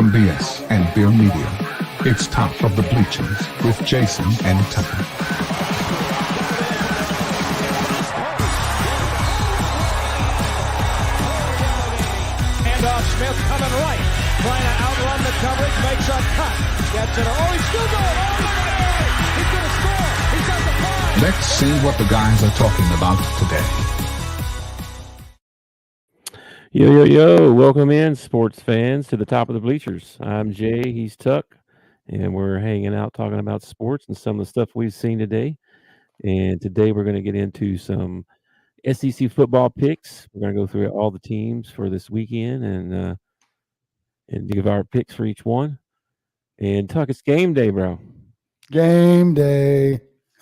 from BS and Beer Media. It's Top of the Bleachers with Jason and Tucker. Handoff, Smith coming right, trying to outrun the coverage, makes a cut, gets it. Oh, he's still going. Oh, look at that! He's going to score. He's got the five. Let's see what the guys are talking about today. Yo, welcome in, sports fans, to the Top of the Bleachers. I'm Jay, he's Tuck, and we're hanging out talking about sports and some of the stuff we've seen today. And today we're going to get into some SEC football picks. We're going to go through all the teams for this weekend and give our picks for each one. And Tuck, it's game day, bro. Game day.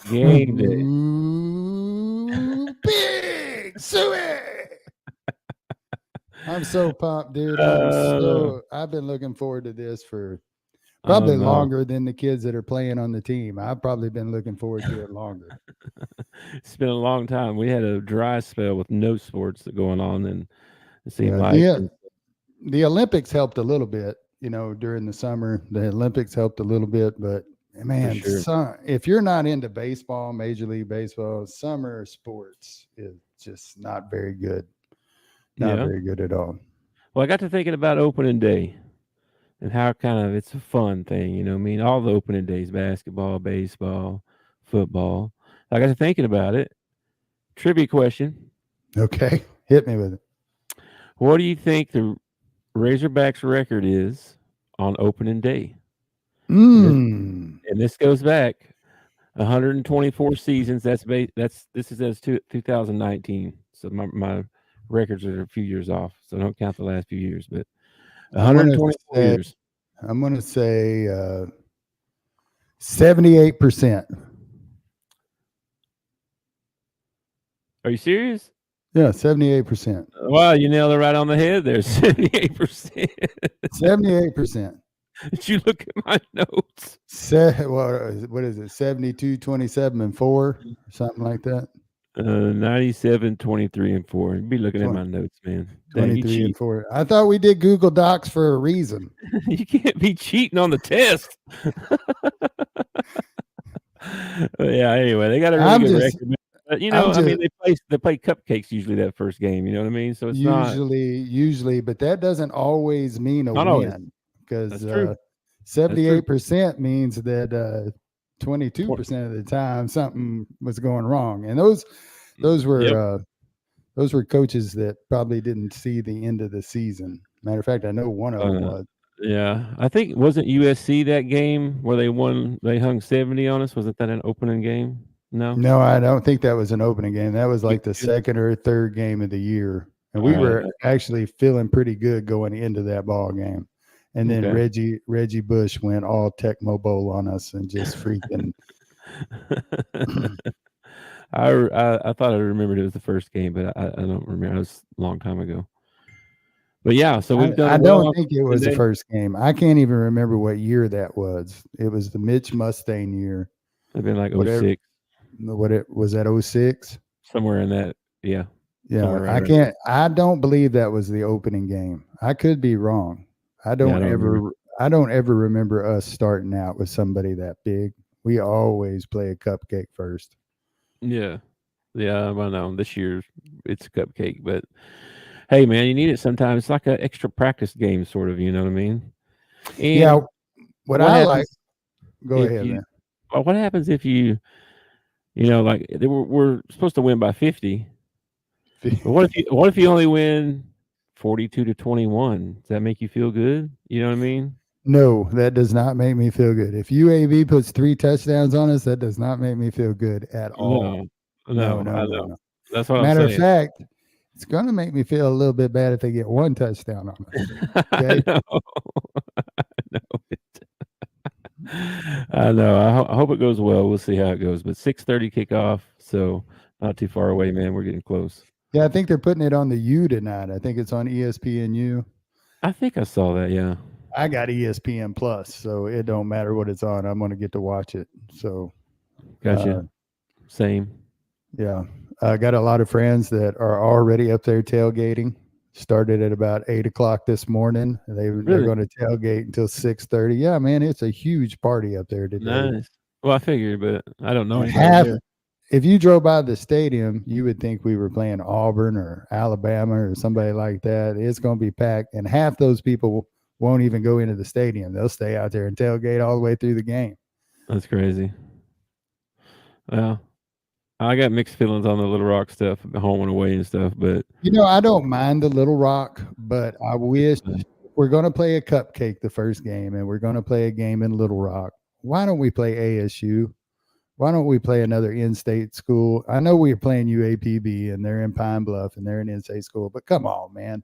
Game day. Ooh, big suey. I'm so pumped, dude. I've been looking forward to this for probably longer than the kids that are playing on the team. I've probably been looking forward to it longer. It's been a long time. We had a dry spell with no sports going on, and it seemed the Olympics helped a little bit, during the summer. The Olympics helped a little bit, but man, sure. If you're not into baseball, Major League Baseball, summer sports is just not very good. Not very good at all. Well, I got to thinking about opening day and how kind of it's a fun thing, all the opening days, basketball, baseball, football. I got to thinking about it. Trivia question. Okay. Hit me with it. What do you think the Razorbacks record is on opening day? And this goes back 124 seasons. This is as 2019. So my records are a few years off, so don't count the last few years, but 124 years. I'm going to say 78%. Are you serious? Yeah, 78%. Wow, you nailed it right on the head there. 78%. 78%. Did you look at my notes? What is it? 72, 27, and 4, or something like that. 97, 23, and 4. You'd be looking at my notes, man. 23 and 4. I thought we did Google Docs for a reason. You can't be cheating on the test. Yeah. Anyway, they got a really good record. But, they play cupcakes usually that first game. You know what I mean? So it's usually, but that doesn't always mean a win, because 78% means that 22% of the time something was going wrong, and those were coaches that probably didn't see the end of the season. Matter of fact, I know one of them was. Yeah, I think wasn't USC that game where they won? They hung 70 on us. Wasn't that an opening game? No, I don't think that was an opening game. That was like the second or third game of the year, and we were actually feeling pretty good going into that ball game. And then Reggie Bush went all Tecmo Bowl on us and just freaking. I thought I remembered it was the first game, but I don't remember. It was a long time ago. But yeah, so we've done. I don't think it was the first game. I can't even remember what year that was. It was the Mitch Mustaine year. It'd been like 06. Was that 06? Somewhere in that, yeah. Yeah, I don't believe that was the opening game. I could be wrong. I don't ever remember us starting out with somebody that big. We always play a cupcake first. Yeah, I know. This year it's a cupcake, but hey, man, you need it sometimes. It's like an extra practice game, sort of. You know what I mean? And what I like. Go ahead, man. What happens if we're supposed to win by 50? But what if you only win 42-21? Does that make you feel good? You know what I mean? No, that does not make me feel good. If UAB puts 3 touchdowns on us, that does not make me feel good at all. No. That's what Matter I'm saying. of fact, it's going to make me feel a little bit bad if they get 1 touchdown on us. Okay? I know. I hope it goes well. We'll see how it goes. But 6:30 kickoff, so not too far away, man. We're getting close. Yeah, I think they're putting it on the U tonight. I think it's on ESPNU. I think I saw that, yeah. I got ESPN Plus, so it don't matter what it's on. I'm going to get to watch it. So, gotcha. Same. Yeah. I got a lot of friends that are already up there tailgating. Started at about 8 o'clock this morning. They're going to tailgate until 6:30. Yeah, man, it's a huge party up there today. Nice. Well, I figured, but I don't know anything. If you drove by the stadium, you would think we were playing Auburn or Alabama or somebody like that. It's going to be packed, and half those people won't even go into the stadium. They'll stay out there and tailgate all the way through the game. That's crazy. Well, I got mixed feelings on the Little Rock stuff, the home and away and stuff, but I don't mind the Little Rock, but I wish we're going to play a cupcake the first game, and we're going to play a game in Little Rock. Why don't we play ASU? Why don't we play another in-state school? I know we're playing UAPB, and they're in Pine Bluff, and they're an in-state school, but come on, man.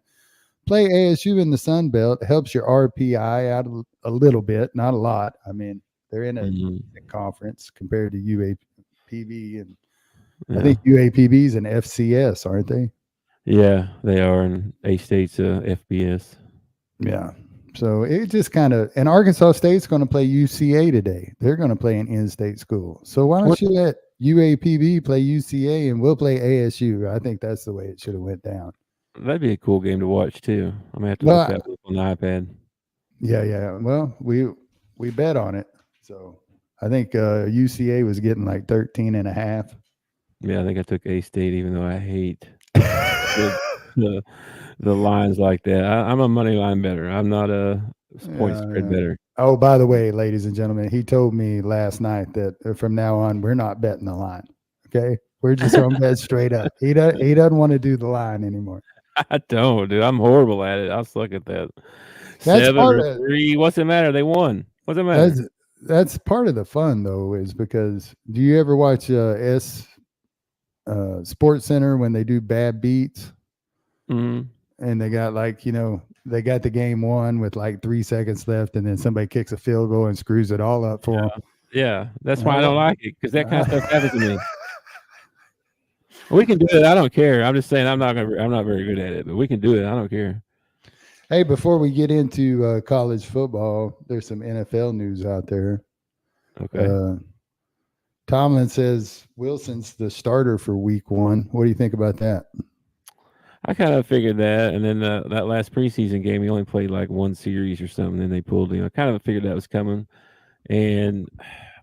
Play ASU in the Sun Belt. It helps your RPI out a little bit, not a lot. I mean, they're in a conference compared to UAPB, and I think UAPB is an FCS, aren't they? Yeah, they are, and A-State's FBS. Yeah. So it just kind of, and Arkansas State's going to play UCA today. They're going to play an in-state school. So why don't you let UAPB play UCA and we'll play ASU? I think that's the way it should have went down. That'd be a cool game to watch too. I'm gonna have to look that up on the iPad. Yeah. Well, we bet on it. So I think UCA was getting like 13.5. Yeah, I think I took A-State, even though I hate the lines like that. I'm a money line better. I'm not a point spread better. Oh, by the way, ladies and gentlemen, he told me last night that from now on we're not betting the line. Okay, we're just going to bet straight up. He doesn't want to do the line anymore. I don't, dude. I'm horrible at it. I suck at that. That's 7 or 3. What's the matter? They won. What's the matter? That's part of the fun, though, is because do you ever watch Sports Center when they do bad beats? Mm-hmm. And they got they got the game won with like 3 seconds left, and then somebody kicks a field goal and screws it all up for them. Yeah, that's why I don't like it, because that kind of stuff happens to me. We can do it. I don't care. I'm just saying I'm not very good at it, but we can do it. I don't care. Hey, before we get into college football, there's some NFL news out there. Okay. Tomlin says Wilson's the starter for week 1. What do you think about that? I kind of figured that, and then that last preseason game, he only played like one series or something, and they pulled him. I kind of figured that was coming, and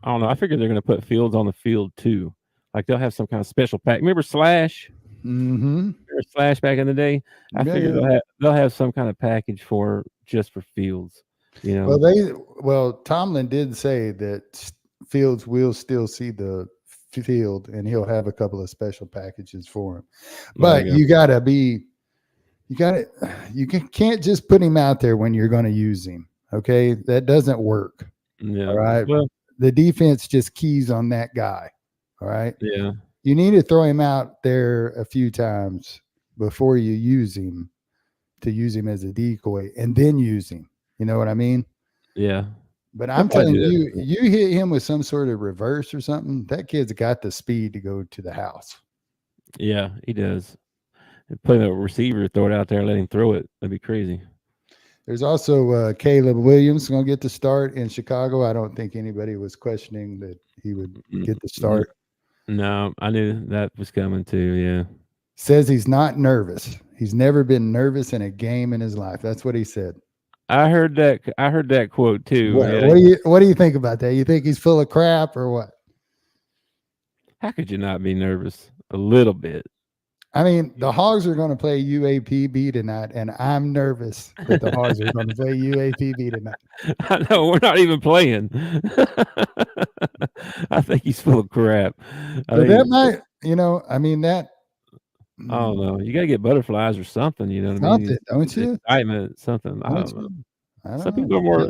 I don't know. I figured they're going to put Fields on the field too. Like they'll have some kind of special pack. Remember Slash? Mm-hmm. Remember Slash back in the day? I figured they'll have some kind of package just for Fields. Well, Tomlin did say that Fields will still see the field, and he'll have a couple of special packages for him. But you can't just put him out there when you're going to use him. Okay, that doesn't work. Yeah. All right. Well, the defense just keys on that guy. All right. Yeah. You need to throw him out there a few times before you use him, to use him as a decoy, and then use him. You know what I mean? Yeah. But I'm telling you, you hit him with some sort of reverse or something, that kid's got the speed to go to the house. Yeah, he does. Put a receiver, throw it out there, let him throw it. That'd be crazy. There's also Caleb Williams going to get the start in Chicago. I don't think anybody was questioning that he would get the start. No, I knew that was coming too, yeah. Says he's not nervous. He's never been nervous in a game in his life. That's what he said. I heard that quote too. What do you think about that? You think he's full of crap or what? How could you not be nervous a little bit? I mean, the Hogs are going to play UAPB tonight, and I'm nervous that the Hogs are going to play UAPB tonight. I know, we're not even playing. I think he's full of crap. That might, I mean, that. I don't know. You got to get butterflies or something. You know what I mean? Don't you? Excitement, something. I don't know.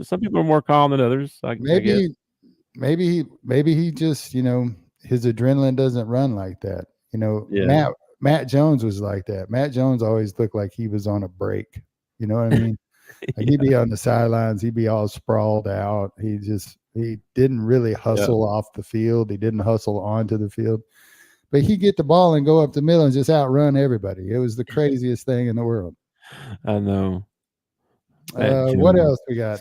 Some people are more calm than others. Maybe he just, his adrenaline doesn't run like that. Yeah. Matt Jones was like that. Matt Jones always looked like he was on a break. You know what I mean? Like he'd be on the sidelines. He'd be all sprawled out. He didn't really hustle off the field. He didn't hustle onto the field. But he'd get the ball and go up the middle and just outrun everybody. It was the craziest thing in the world. I know. What else we got?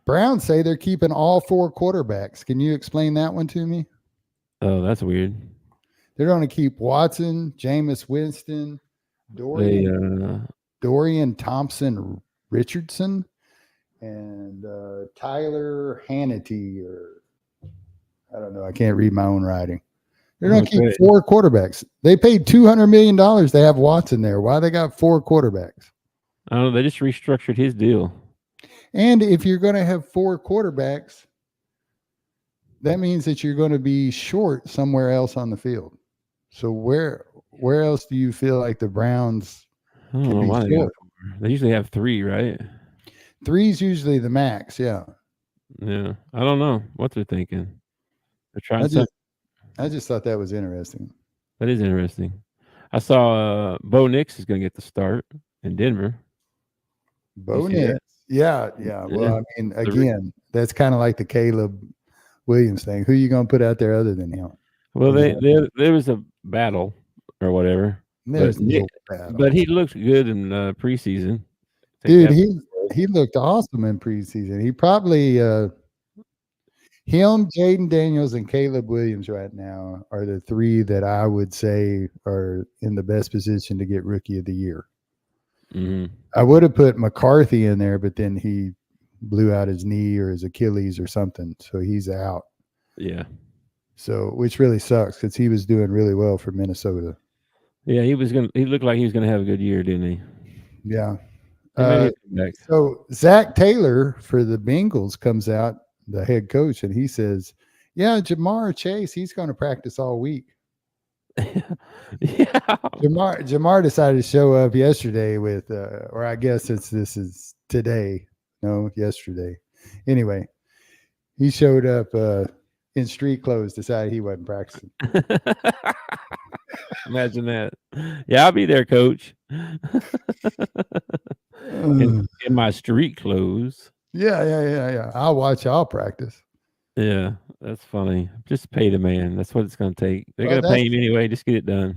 Browns say they're keeping all 4 quarterbacks. Can you explain that one to me? Oh, that's weird. They're going to keep Watson, Jameis Winston, Dorian Thompson Richardson and Tyler Hannity, or I don't know. I can't read my own writing. They're going to keep 4 quarterbacks. They paid $200 million to have Watson there. Why they got 4 quarterbacks? I don't know. They just restructured his deal. And if you're going to have 4 quarterbacks, that means that you're going to be short somewhere else on the field. So where else do you feel like the Browns can be short? They usually have 3, right? 3 is usually the max. Yeah. Yeah. I don't know what they're thinking. They're trying I just thought that was interesting. That is interesting. I saw Bo Nix is going to get the start in Denver. Bo Nix. Yeah. Well, I mean, again, that's kind of like the Caleb Williams thing. Who are you going to put out there other than him? Well, there was a battle or whatever. There's no battle. But he looked good in preseason. Dude, he looked awesome in preseason. He probably him, Jaden Daniels, and Caleb Williams right now are the 3 that I would say are in the best position to get Rookie of the Year. Mm-hmm. I would have put McCarthy in there, but then he blew out his knee or his Achilles or something, so he's out. Yeah. So, which really sucks because he was doing really well for Minnesota. Yeah, he looked like he was gonna have a good year, didn't he? Yeah. So Zach Taylor for the Bengals comes out, the head coach, and he says, "Yeah, Jamar Chase, he's going to practice all week." Yeah. Jamar decided to show up yesterday with, or I guess this is today. No, yesterday. Anyway, he showed up in street clothes, decided he wasn't practicing. Imagine that. Yeah, I'll be there, coach. in my street clothes. Yeah. I'll watch y'all practice. Yeah, that's funny. Just pay the man. That's what it's going to take. They're going to pay him anyway. Just get it done.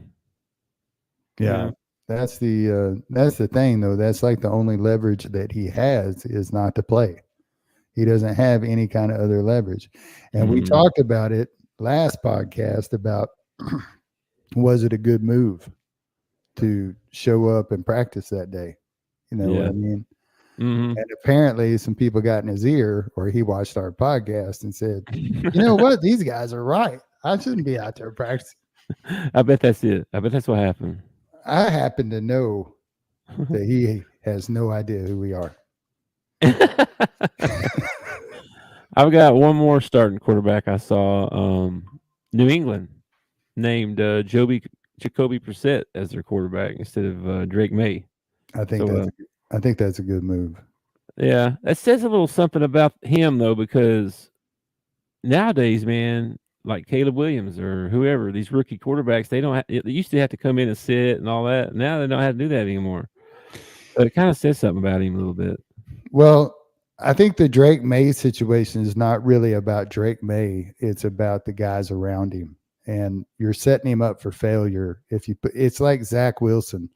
Yeah. That's the thing, though. That's like the only leverage that he has is not to play. He doesn't have any kind of other leverage. And we talked about it last podcast about was it a good move to show up and practice that day? You know what I mean? Mm-hmm. And apparently some people got in his ear, or he watched our podcast and said, you know what? These guys are right. I shouldn't be out there practicing. I bet that's it. I bet that's what happened. I happen to know that he has no idea who we are. I've got one more starting quarterback I saw. New England named Jacoby Brissett as their quarterback instead of Drake May. I think that's a good move. Yeah, that says a little something about him though, because nowadays, man, like Caleb Williams or whoever, these rookie quarterbacks, they used to have to come in and sit and all that. Now they don't have to do that anymore. But it kind of says something about him a little bit. Well, I think the Drake May situation is not really about Drake May. It's about the guys around him, and you're setting him up for failure. It's like Zach Wilson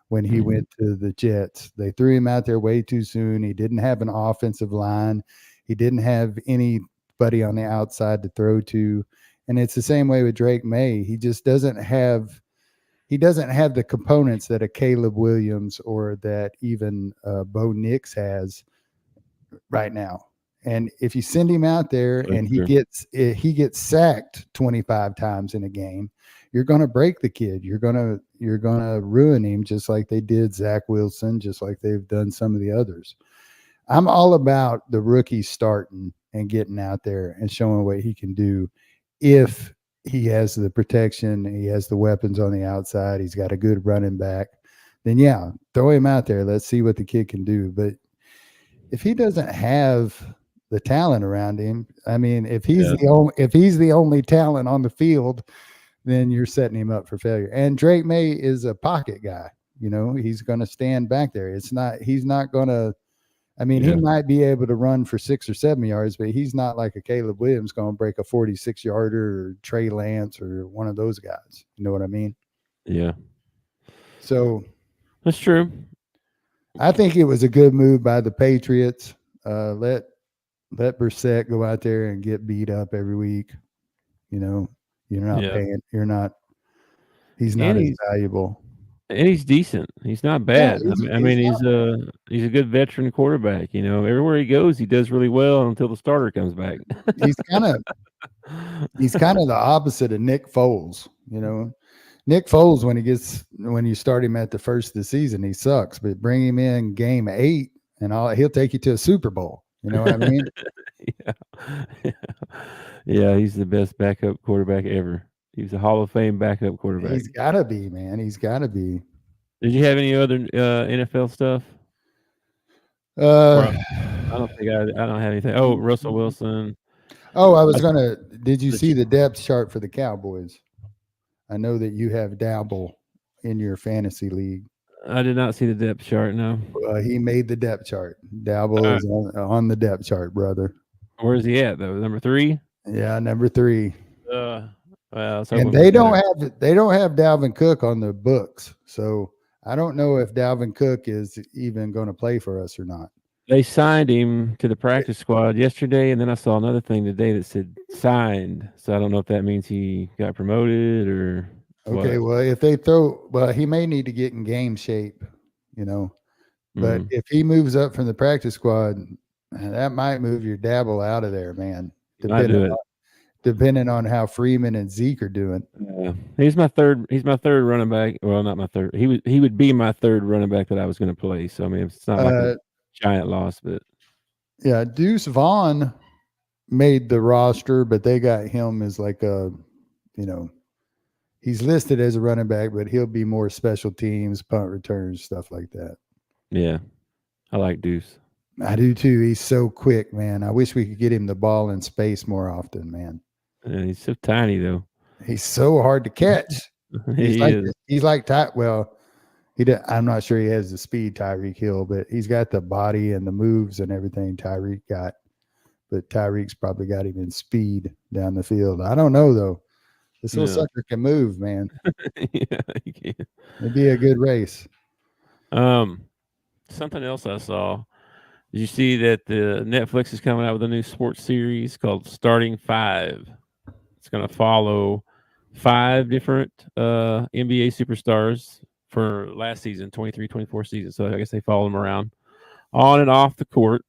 when he went to the Jets. They threw him out there way too soon. He didn't have an offensive line. He didn't have anybody on the outside to throw to. And it's the same way with Drake May. He just doesn't have the components that a Caleb Williams or that even Bo Nix has right now. And if you send him out there and he gets sacked 25 times in a game, you're going to break the kid. You're going to ruin him, just like they did Zach Wilson, just like they've done some of the others. I'm all about the rookie starting and getting out there and showing what he can do. If he has the protection, he has the weapons on the outside, he's got a good running back, then yeah, throw him out there. Let's see what the kid can do. But if he doesn't have the talent around him, I mean, if he's the only talent on the field, then you're setting him up for failure. And Drake May is a pocket guy. You know, he's going to stand back there. He's not going to, I mean, he might be able to run for 6 or 7 yards, but he's not like a Caleb Williams going to break a 46-yarder or Trey Lance or one of those guys. You know what I mean? Yeah. So that's true. I think it was a good move by the Patriots. Let Brissett go out there and get beat up every week. You know, you're not paying. He's not as valuable. And he's decent. He's not Yeah, bad. I mean, he's a good veteran quarterback. You know, everywhere he goes, he does really well until the starter comes back. he's kind of the opposite of Nick Foles. You know, Nick Foles when you start him at the first of the season, he sucks. But bring him in game 8, and he'll take you to a Super Bowl. You know what I mean? Yeah. Yeah, he's the best backup quarterback ever. He's a Hall of Fame backup quarterback. He's got to be, man. He's got to be. Did you have any other NFL stuff? Uh, I don't have anything. Oh, Russell Wilson. I was gonna. Did you The see the depth chart for the Cowboys? I know that you have Dabble in your fantasy league. I did not see the depth chart. No. He made the depth chart. Dabble is on the depth chart, brother. Where is he at though? Number 3. Yeah, number 3. Well, and they don't have Dalvin Cook on the books, so I don't know if Dalvin Cook is even going to play for us or not. They signed him to the practice squad yesterday, and then I saw another thing today that said signed. So I don't know if that means he got promoted or okay. What. Well, he may need to get in game shape, you know. But if he moves up from the practice squad, that might move your Dabble out of there, man. Depending on how Freeman and Zeke are doing. He's my third running back. Well, not my third. He would be my third running back that I was going to play. So I mean, it's not like a giant loss, but yeah, Deuce Vaughn made the roster, but they got him as like he's listed as a running back, but he'll be more special teams, punt returns, stuff like that. Yeah, I like Deuce. I do too. He's so quick, man. I wish we could get him the ball in space more often, man. Yeah, he's so tiny though. He's so hard to catch. He's like well, I'm not sure he has the speed Tyreek Hill, but he's got the body and the moves and everything Tyreek got. But Tyreek's probably got him in speed down the field. I don't know though. This little sucker can move, man. Yeah, he can. It'd be a good race. Something else I saw. Did you see that the Netflix is coming out with a new sports series called Starting 5? It's going to follow 5 different NBA superstars for last season, 23-24 season. So I guess they follow them around on and off the court.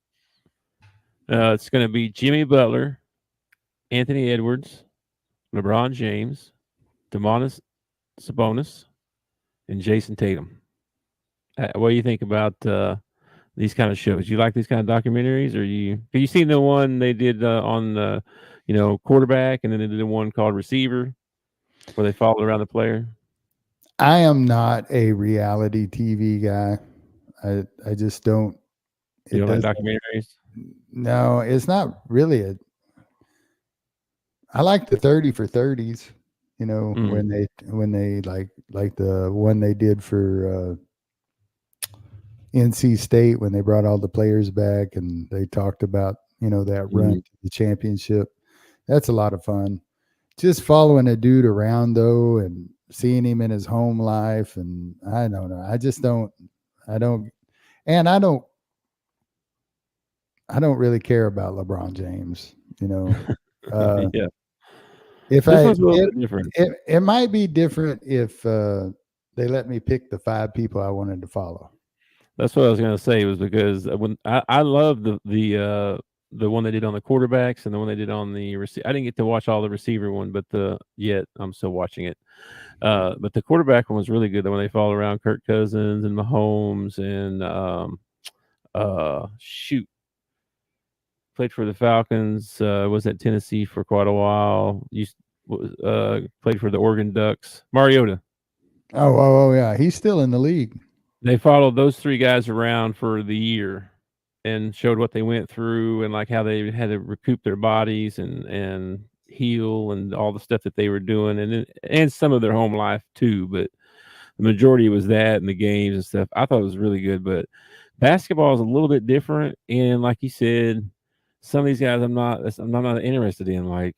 It's going to be Jimmy Butler, Anthony Edwards, LeBron James, Domantas Sabonis, and Jason Tatum. What do you think about these kind of shows? You like these kind of documentaries, or you seen the one they did on the quarterback, and then they did the one called Receiver, where they followed around the player? I am not a reality TV guy. I just don't. You don't like documentaries? No, it's not really I like the 30 for 30s. When they like the one they did for NC State when they brought all the players back and they talked about that run to the championship. That's a lot of fun. Just following a dude around though and seeing him in his home life, and I don't know. I don't really care about LeBron James. Yeah. It might be different if they let me pick the 5 people I wanted to follow. That's what I was going to say, was because when I love the one they did on the quarterbacks and the one they did on the receiver. I didn't get to watch all the receiver one, but yet I'm still watching it. But the quarterback one was really good. The one they followed around Kirk Cousins and Mahomes and played for the Falcons. Was at Tennessee for quite a while. Played for the Oregon Ducks. Mariota. Oh yeah, he's still in the league. They followed those 3 guys around for the year and showed what they went through and like how they had to recoup their bodies and heal and all the stuff that they were doing and some of their home life too. But the majority was that and the games and stuff. I thought it was really good, but basketball is a little bit different. And like you said, some of these guys I'm not interested in. Like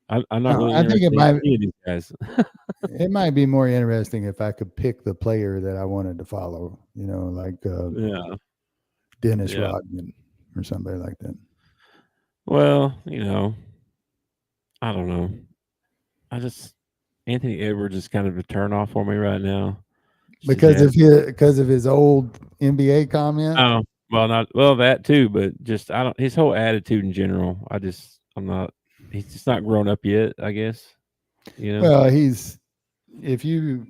I'm not really interested in any of these guys. It might be more interesting if I could pick the player that I wanted to follow, like Dennis Rodman or somebody like that. Well, I don't know. Anthony Edwards is kind of a turn off for me right now. because of his old NBA comment. Oh, well, that too, but just I don't. His whole attitude in general, I'm not. He's just not grown up yet, I guess. Well, if you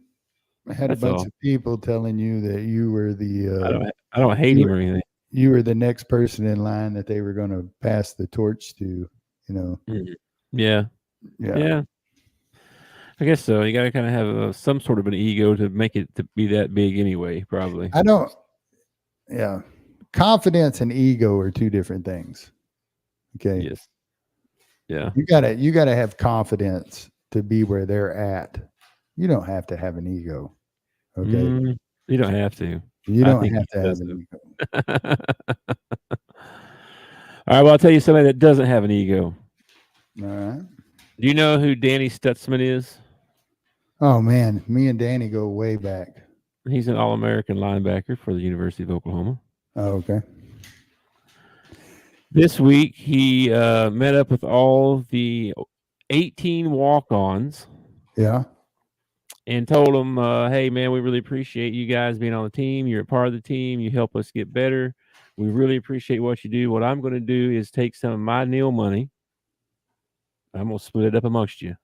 had a That's bunch all. of people telling you that you were I don't hate him or anything. you were the next person in line that they were going to pass the torch to, Yeah. I guess so. You got to kind of have some sort of an ego to make it to be that big anyway, probably. Yeah. Confidence and ego are two different things. Okay. Yes. Yeah. You gotta have confidence to be where they're at. You don't have to have an ego. Okay. You don't have to. You don't have to have an ego. All right. Well, I'll tell you somebody that doesn't have an ego. All right. Do you know who Danny Stutzman is? Oh man, me and Danny go way back. He's an All-American linebacker for the University of Oklahoma. Oh, okay. This week, he met up with all the 18 walk-ons. Yeah. And told them, hey, man, we really appreciate you guys being on the team. You're a part of the team. You help us get better. We really appreciate what you do. What I'm going to do is take some of my NIL money. I'm going to split it up amongst you.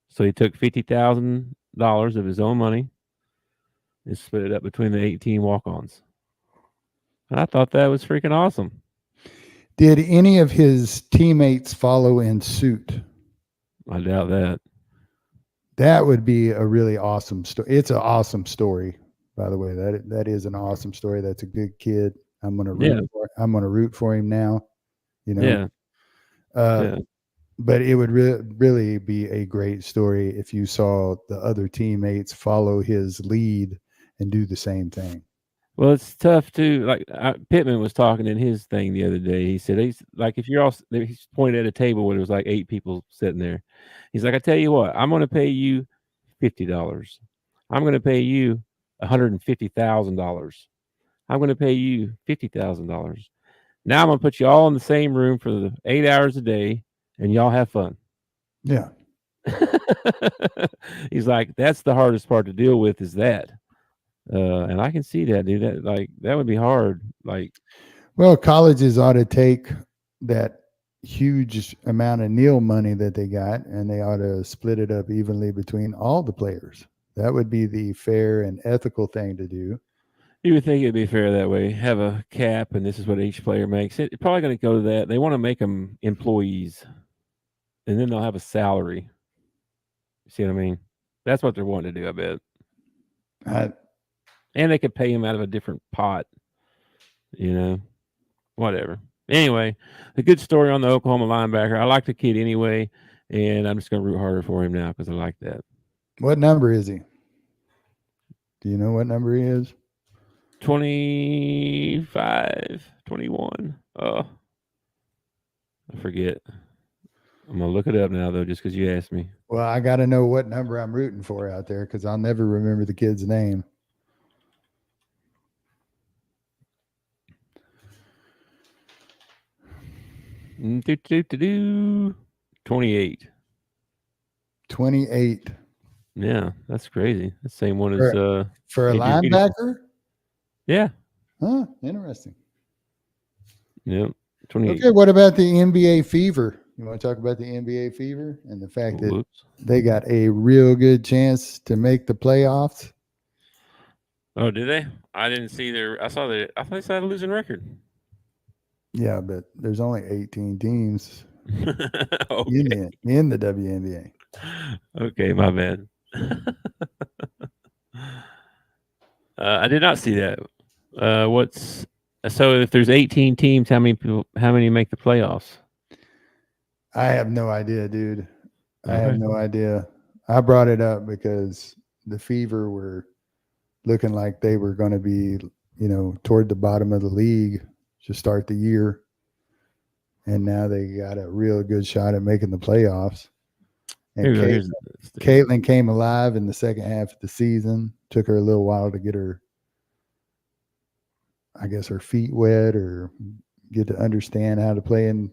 So he took $50,000 of his own money and split it up between the 18 walk-ons. I thought that was freaking awesome. Did any of his teammates follow in suit? I doubt that. That would be a really awesome story. It's an awesome story, by the way. That is an awesome story. That's a good kid. I'm gonna root for him now. Yeah. But it would really be a great story if you saw the other teammates follow his lead and do the same thing. Well, it's tough too. Like Pittman was talking in his thing the other day. He said he's like, if you're all, he's pointed at a table where there was like 8 people sitting there. He's like, I tell you what, I'm going to pay you $50. I'm going to pay you $150,000. I'm going to pay you $50,000. Now I'm going to put you all in the same room for the 8 hours a day, and y'all have fun. Yeah. He's like, that's the hardest part to deal with is that. And I can see that, dude. That would be hard. Well, colleges ought to take that huge amount of NIL money that they got, and they ought to split it up evenly between all the players. That would be the fair and ethical thing to do. You would think it'd be fair that way. Have a cap, and this is what each player makes. It's probably going to go to that. They want to make them employees, and then they'll have a salary. You see what I mean? That's what they're wanting to do, I bet. And they could pay him out of a different pot, whatever. Anyway, a good story on the Oklahoma linebacker. I like the kid anyway, and I'm just going to root harder for him now because I like that. What number is he? Do you know what number he is? 25, 21. Oh, I forget. I'm going to look it up now, though, just because you asked me. Well, I got to know what number I'm rooting for out there because I'll never remember the kid's name. Do 28. 28. Yeah, that's crazy. The same one for, as for a linebacker. Yeah. Huh. Interesting. Yep. 28. Okay. What about the NBA fever? You want to talk about the NBA fever and the fact that they got a real good chance to make the playoffs? Oh, did they? I didn't see their. I thought they had a losing record. Yeah, but there's only 18 teams okay. in the WNBA. Okay, my bad. I did not see that. So if there's 18 teams, how many make the playoffs? I have no idea, dude. I have no idea. I brought it up because the Fever were looking like they were going to be, toward the bottom of the league to start the year. And now they got a real good shot at making the playoffs. And Caitlin came alive in the second half of the season. Took her a little while to get her, I guess, her feet wet or get to understand how to play in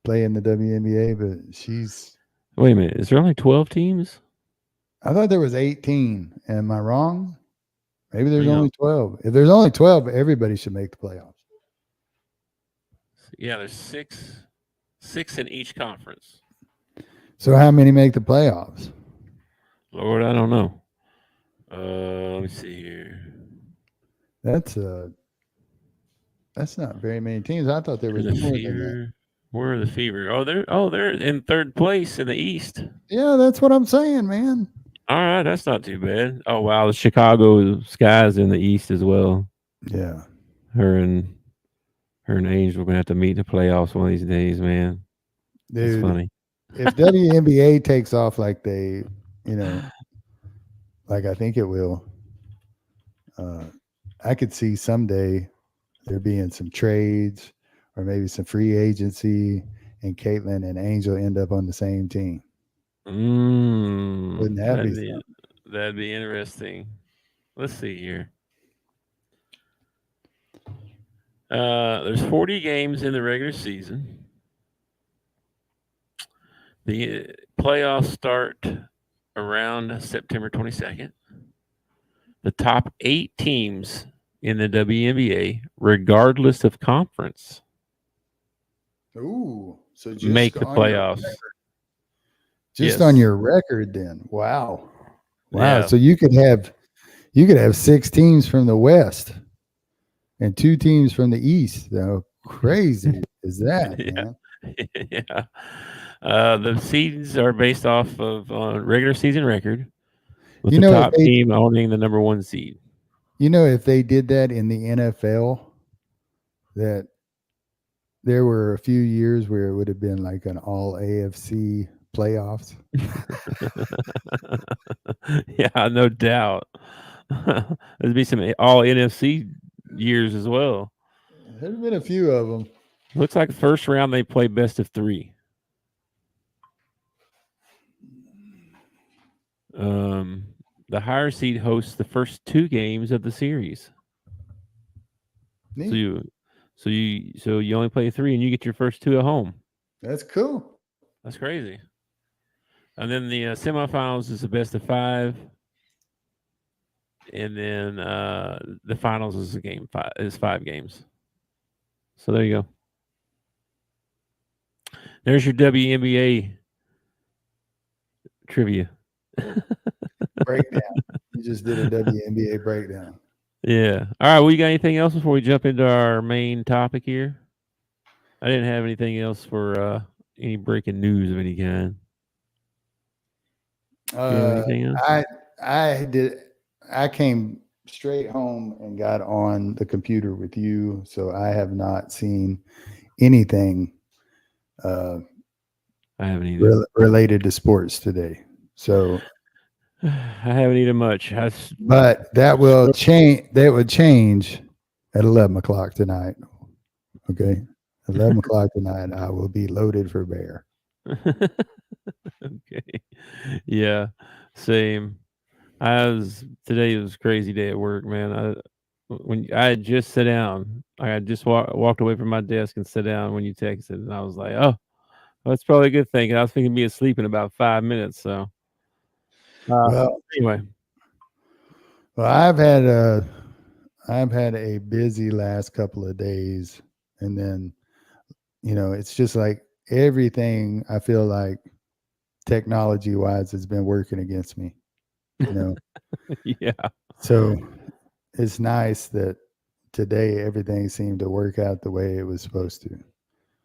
the WNBA. But she's. Wait a minute. Is there only 12 teams? I thought there was 18. Am I wrong? Maybe there's only 12. If there's only 12, everybody should make the playoffs. Yeah, there's six in each conference. So how many make the playoffs? Lord, I don't know. Let me see here. That's not very many teams. I thought there was more than that. Where are the Fever? They're in third place in the East. Yeah, that's what I'm saying, man. All right, that's not too bad. Oh wow, the Chicago Sky's in the East as well. Yeah, her and Angel are gonna have to meet in the playoffs one of these days, man. Dude, it's funny. If WNBA takes off like they, like I think it will, I could see someday there being some trades or maybe some free agency, and Caitlin and Angel end up on the same team. Wouldn't that be something? That'd be interesting. Let's see here. There's 40 games in the regular season. The playoffs start around September 22nd. The top 8 teams in the WNBA, regardless of conference, so just make the playoffs. Just on your record, then. Wow. Yeah. So you could have 6 teams from the West and 2 teams from the East. How crazy is that, man? Yeah. The seeds are based off of regular season record, with the top team owning the number 1 seed. If they did that in the NFL, that there were a few years where it would have been like an all AFC playoffs. Yeah, no doubt. There'd be some all NFC years as well. There'd have been a few of them. Looks like the first round they play best of 3. The higher seed hosts the first 2 games of the series. Neat. So you only play 3 and you get your first 2 at home. That's cool. That's crazy. And then the semifinals is the best of 5, and then the finals is 5 games. So there you go. There's your WNBA trivia. Breakdown. You just did a WNBA breakdown. Yeah. All right. Well, you got anything else before we jump into our main topic here? I didn't have anything else for any breaking news of any kind. Anything else? I came straight home and got on the computer with you, so I have not seen anything I haven't either. Related to sports today. So I haven't eaten much. But that will change. That would change at 11 o'clock tonight. Okay, 11 o'clock tonight. I will be loaded for bear. Okay. Yeah. Same. Today was a crazy day at work, man. When I had just sat down, I had just walked away from my desk and sat down when you texted, and I was like, oh, that's probably a good thing. I was thinking of being asleep in about 5 minutes. So, anyway. Well, I've had a busy last couple of days, and then, it's just like everything I feel like technology wise has been working against me, Yeah. So it's nice that today everything seemed to work out the way it was supposed to.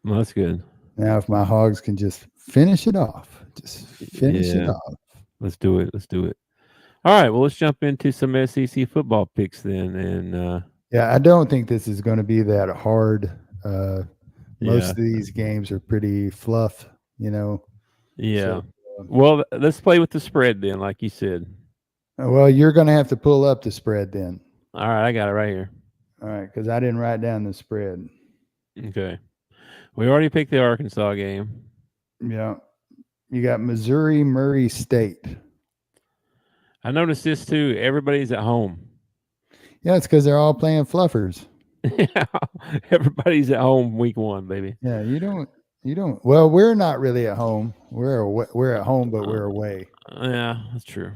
Well, that's good. Now, if my Hogs can just finish it off, it off. Let's do it. All right. Well, let's jump into some SEC football picks then. And I don't think this is going to be that hard. Most of these games are pretty fluff, Yeah. So, well, let's play with the spread then, like you said. Well, you're going to have to pull up the spread then. All right. I got it right here. All right. Because I didn't write down the spread. Okay. We already picked the Arkansas game. Yeah. You got Missouri, Murray State. I noticed this too. Everybody's at home. Yeah, it's because they're all playing fluffers. Yeah, everybody's at home week 1, baby. Yeah, you don't. Well, we're not really at home. We're at home, but we're away. Yeah, that's true.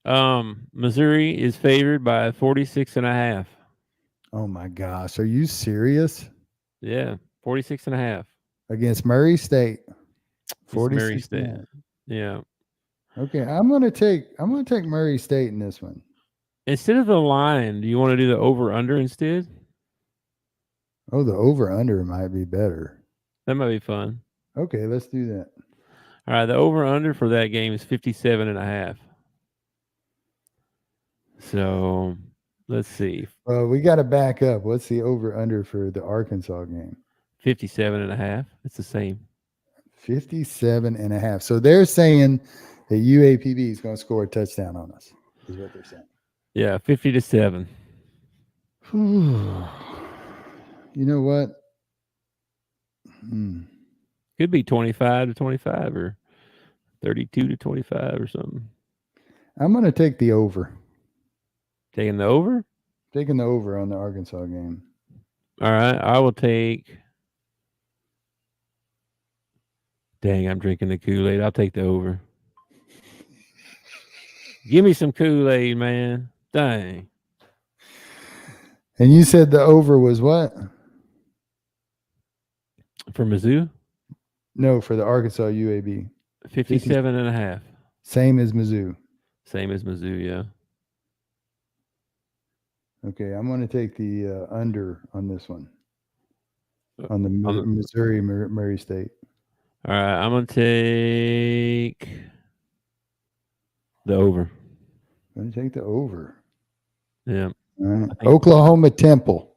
Missouri is favored by 46.5. Oh my gosh, are you serious? Yeah, 46.5 Against Murray State, It's Murray 46. State. Yeah. Okay, I'm gonna take Murray State in this one. Instead of the line, do you want to do the over under instead? Oh, the over under might be better. That might be fun. Okay, let's do that. All right, the over under for that game is 57.5. So let's see. Well, we got to back up. What's the over under for the Arkansas game? 57.5. It's the same. 57.5. So they're saying that UAPB is going to score a touchdown on us, is what they're saying. Yeah, 50-7. You know what? Could be 25-25 or 32-25 or something. I'm going to take the over. Taking the over? Taking the over on the Arkansas game. All right, I will take. Dang, I'm drinking the Kool-Aid. I'll take the over. Give me some Kool-Aid, man. Dang. And you said the over was what? For Mizzou? No, for the Arkansas UAB. 57.5. Same as Mizzou. Same as Mizzou, yeah. Okay, I'm going to take the under on this one. On the Missouri Murray State. All right, I'm going to take the over. I'm going to take the over. Yeah. All right. Oklahoma Temple.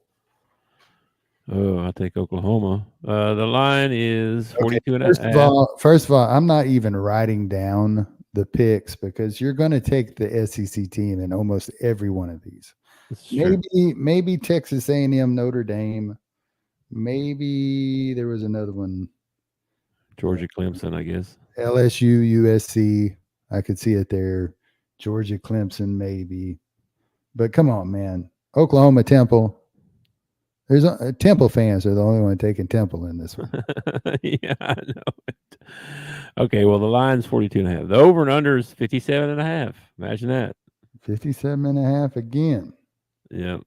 Oh, I'll take Oklahoma. The line is 42.5. First of all, I'm not even writing down the picks because you're going to take the SEC team in almost every one of these. Maybe Texas A&M, Notre Dame. Maybe there was another one. Georgia Clemson, I guess. LSU, USC. I could see it there. Georgia Clemson, maybe. But come on, man. Oklahoma Temple. There's Temple fans are the only one taking Temple in this one. Yeah, I know it. Okay, well, the line's 42.5. The over and under is 57.5. Imagine that. 57.5 again. Yeah.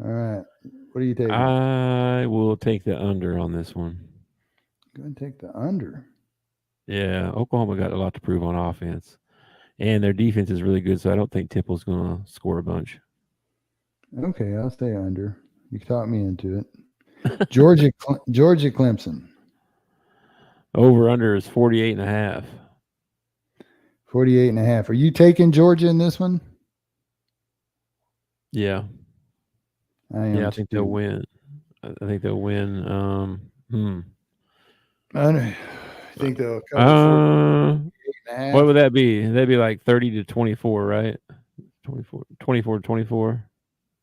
All right. What are you taking? I will take the under on this one. Going to take the under. Yeah, Oklahoma got a lot to prove on offense. And their defense is really good, so I don't think Temple's going to score a bunch. Okay, I'll stay under. You talked me into it. Georgia Clemson. Over under is 48.5. 48.5. Are you taking Georgia in this one? Yeah. I am. Yeah, I think they'll win. I think they'll win. I think they'll come. What would that be? That'd be like 30-24, right? 24-24.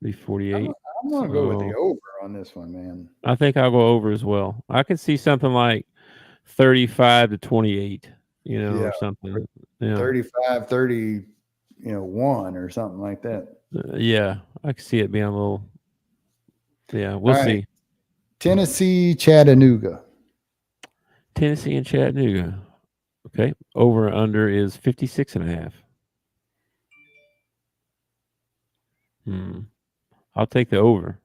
Be 48. I'm going to go with the over on this one, man. I think I'll go over as well. I could see something like 35-28, or something. Yeah. 35, 30, 1 or something like that. Yeah, I could see it being a little. Yeah, we'll see. Tennessee, Chattanooga. Tennessee and Chattanooga. Okay. Over under is 56.5. I'll take the over.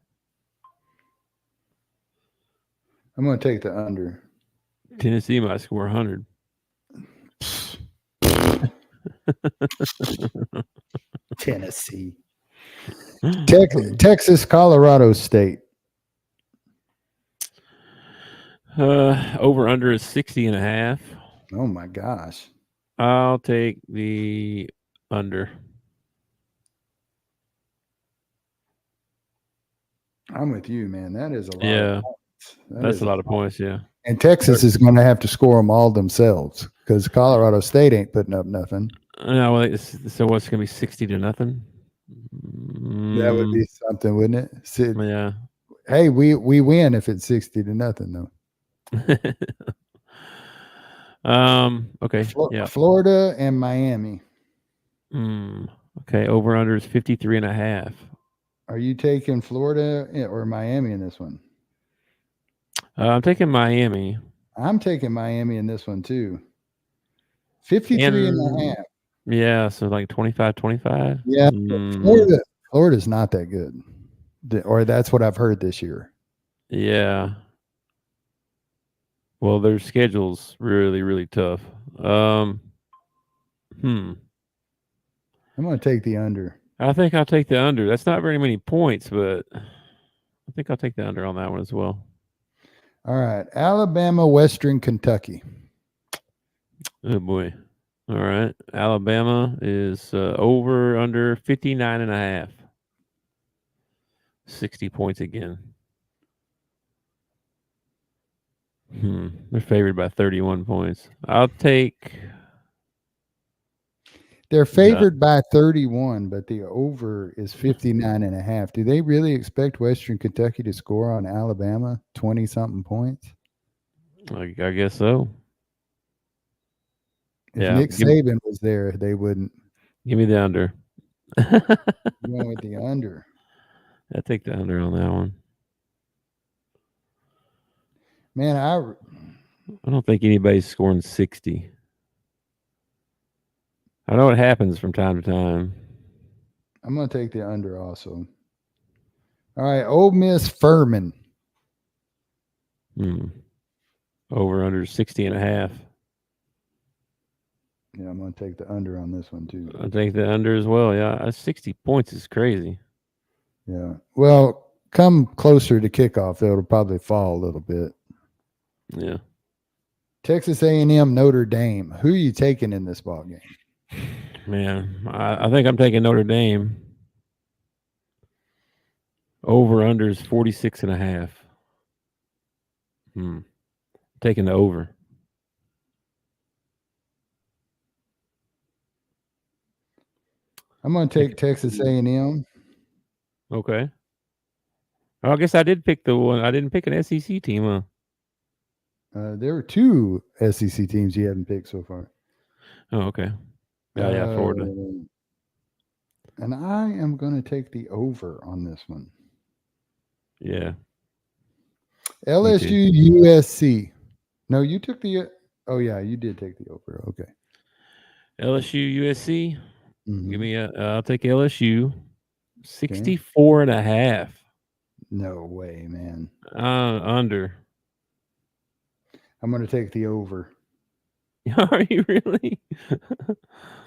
I'm going to take the under. Tennessee might score 100. Tennessee. Texas, Colorado State. Over under is 60.5. Oh my gosh. I'll take the under. I'm with you, man. That is a lot. Yeah, that's a lot of points. Yeah. And Texas is going to have to score them all themselves because Colorado State ain't putting up nothing. No, so what's going to be 60-0? That would be something, wouldn't it? Yeah. Hey, we win if it's 60-0, though. Okay. Yeah. Florida and Miami. Okay. Over under is 53.5. Are you taking Florida or Miami in this one? I'm taking Miami. I'm taking Miami in this one too. 53.5. Yeah, so like 25-25. Yeah, Florida's not that good, or that's what I've heard this year. Yeah. Well, their schedule's really, really tough. I'm going to take the under. I think I'll take the under. That's not very many points, but I think I'll take the under on that one as well. All right, Alabama, Western Kentucky. Oh boy. All right. Alabama is over under 59.5. 60 points again. They're favored by 31 points. I'll take. They're favored by 31, but the over is 59.5. Do they really expect Western Kentucky to score on Alabama 20-something points? I guess so. If Nick Saban was there, they wouldn't. Give me the under. Going with the under. I take the under on that one. Man, I don't think anybody's scoring 60. I know it happens from time to time. I'm going to take the under also. All right, Ole Miss, Furman. Over under 60.5. Yeah, I'm going to take the under on this one too. I take the under as well. Yeah, 60 points is crazy. Yeah. Well, come closer to kickoff, it'll probably fall a little bit. Yeah. Texas A&M, Notre Dame. Who are you taking in this ball game? Man, I think I'm taking Notre Dame. Over under is 46.5. Taking the over. I'm going to take Texas A&M. Okay. Well, I guess I did pick the one. I didn't pick an SEC team, huh? There were 2 SEC teams you haven't picked so far. Oh, okay. Yeah, Florida. And I am going to take the over on this one. Yeah. LSU, USC. No, you took the. Oh yeah, you did take the over. Okay. LSU, USC. Mm-hmm. Give me I'll take LSU. 64.5. No way, man. Under. I'm going to take the over. Are you really?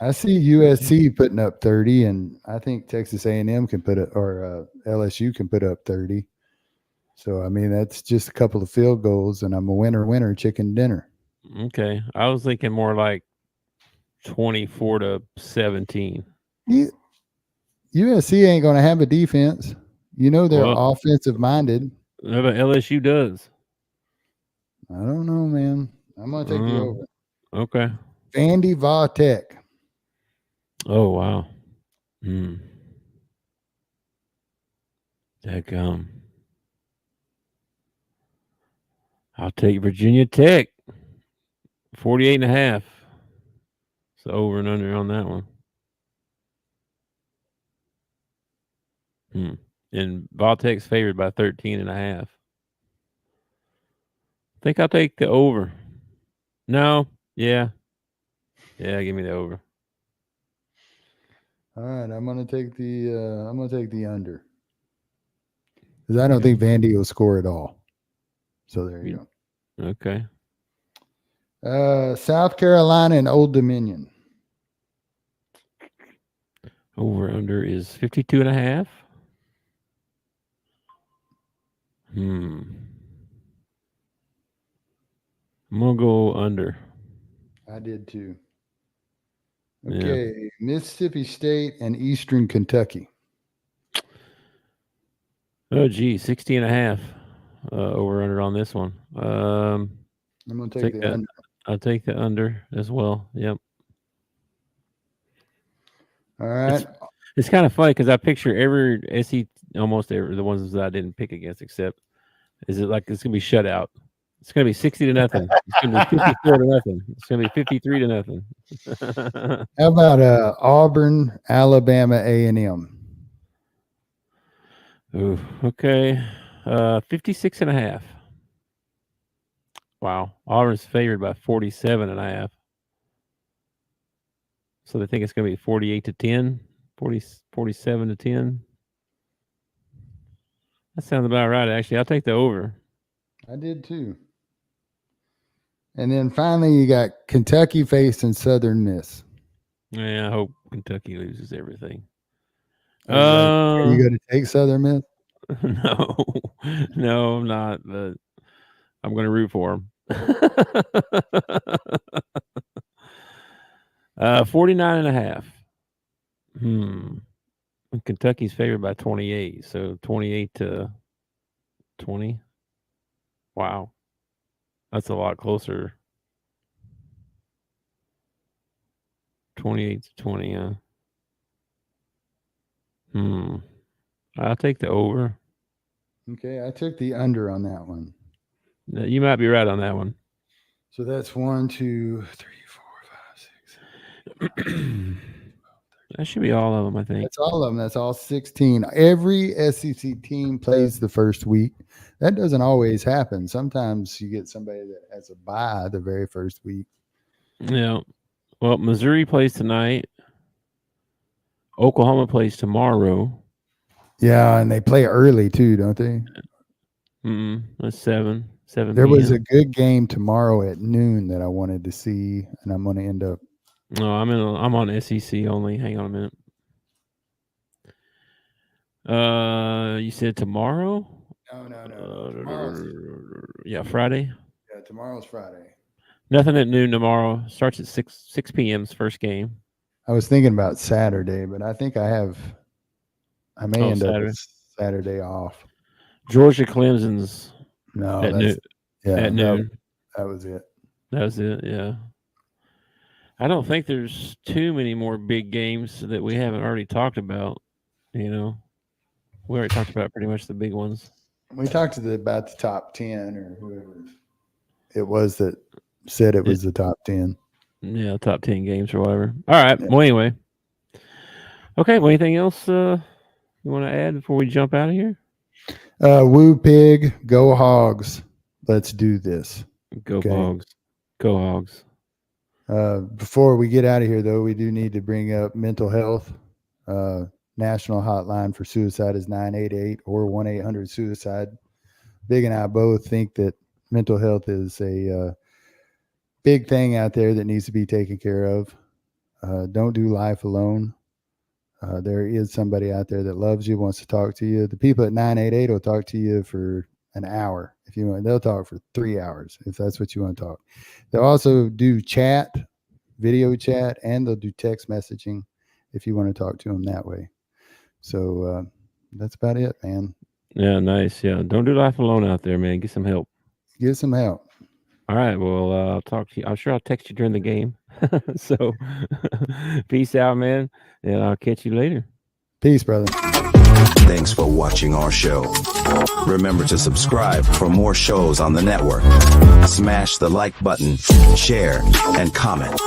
I see USC putting up 30, and I think Texas A&M can put it, or LSU can put up 30. So I mean, that's just a couple of field goals, and I'm a winner chicken dinner. Okay, I was thinking more like 24-17. USC ain't going to have a defense. You know they're offensive minded. But LSU does. I don't know, man. I'm going to take the over. Okay. Vandy Vautech. Oh, wow. Dadgum. I'll take Virginia Tech. 48.5. So over and under on that one. And Vautech's favored by 13.5. I think I'll take the over. No. Yeah. Yeah, give me the over. All right, I'm gonna take the under. Because I don't think Vandy will score at all. So there you go. Okay. South Carolina and Old Dominion. Over under is 52.5. I'm gonna go under. I did too. Okay, yeah. Mississippi State and Eastern Kentucky. Oh, gee, 60.5. Over under on this one. I'm gonna take the under. I'll take the under as well. Yep. All right. It's kind of funny because I picture almost every the ones that I didn't pick against, except is it like it's gonna be shutout? It's gonna be 60-0. It's gonna be 54-0. It's gonna be 53-0. How about Auburn, Alabama, A&M? Ooh, okay. 56.5. Wow. Auburn's favored by 47.5. So they think it's going to be 48-10, 47-10. That sounds about right, actually. I'll take the over. I did too. And then finally, you got Kentucky facing Southern Miss. Yeah, I hope Kentucky loses everything. Are you going to take Southern Miss? No, I'm not. But I'm going to root for them. 49.5. Kentucky's favored by 28, so 28-20. Wow, that's a lot closer. 28-20. I'll take the over. Okay, I took the under on that one. You might be right on that one. So that's 1, 2, 3, 4, 5, 6. That should be all of them, I think. That's all of them. That's all 16. Every SEC team plays the first week. That doesn't always happen. Sometimes you get somebody that has a bye the very first week. Yeah. Well, Missouri plays tonight. Oklahoma plays tomorrow. Yeah, and they play early too, don't they? That's 7 There p.m. was a good game tomorrow at noon that I wanted to see, and I'm going to end up. No, I'm on SEC only. Hang on a minute. You said tomorrow? No. Yeah, Friday. Yeah, tomorrow's Friday. Nothing at noon tomorrow. Starts at 6 p.m.'s first game. I was thinking about Saturday, but I think I may end Saturday. up with Saturday off. Georgia Clemson's at noon. At noon. That was it. That was it, yeah. I don't think there's too many more big games that we haven't already talked about. We already talked about pretty much the big ones. We talked about the top 10 or whoever it was that said it was the top 10. Yeah, top 10 games or whatever. All right. Yeah. Well, anyway. Okay. Well, anything else you want to add before we jump out of here? Woo pig, go Hogs. Let's do this. Go Hogs. Go Hogs. Before we get out of here, though, we do need to bring up mental health. National hotline for suicide is 988 or 1-800-SUICIDE. Big and I both think that mental health is a big thing out there that needs to be taken care of. Don't do life alone. There is somebody out there that loves you, wants to talk to you. The people at 988 will talk to you for an hour if you want. They'll talk for 3 hours if that's what you want to talk. They'll also do chat, video chat, and they'll do text messaging if you want to talk to them that way. So that's about it, man. Yeah, nice. Yeah, don't do life alone out there, man. Get some help. Get some help. All right. Well, I'll talk to you. I'm sure I'll text you during the game. So peace out, man. And I'll catch you later. Peace, brother. Thanks for watching our show. Remember to subscribe for more shows on the network. Smash the like button, share, and comment.